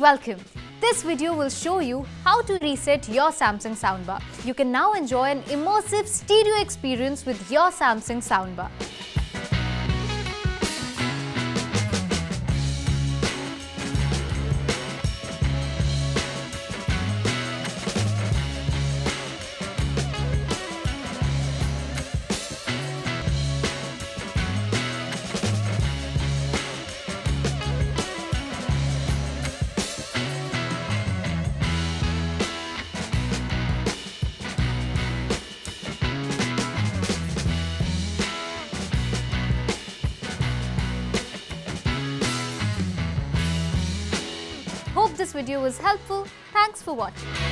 welcome. This video will show you how to reset your Samsung Soundbar. You can now enjoy an immersive stereo experience with your Samsung Soundbar. Hope this video was helpful. Thanks for watching.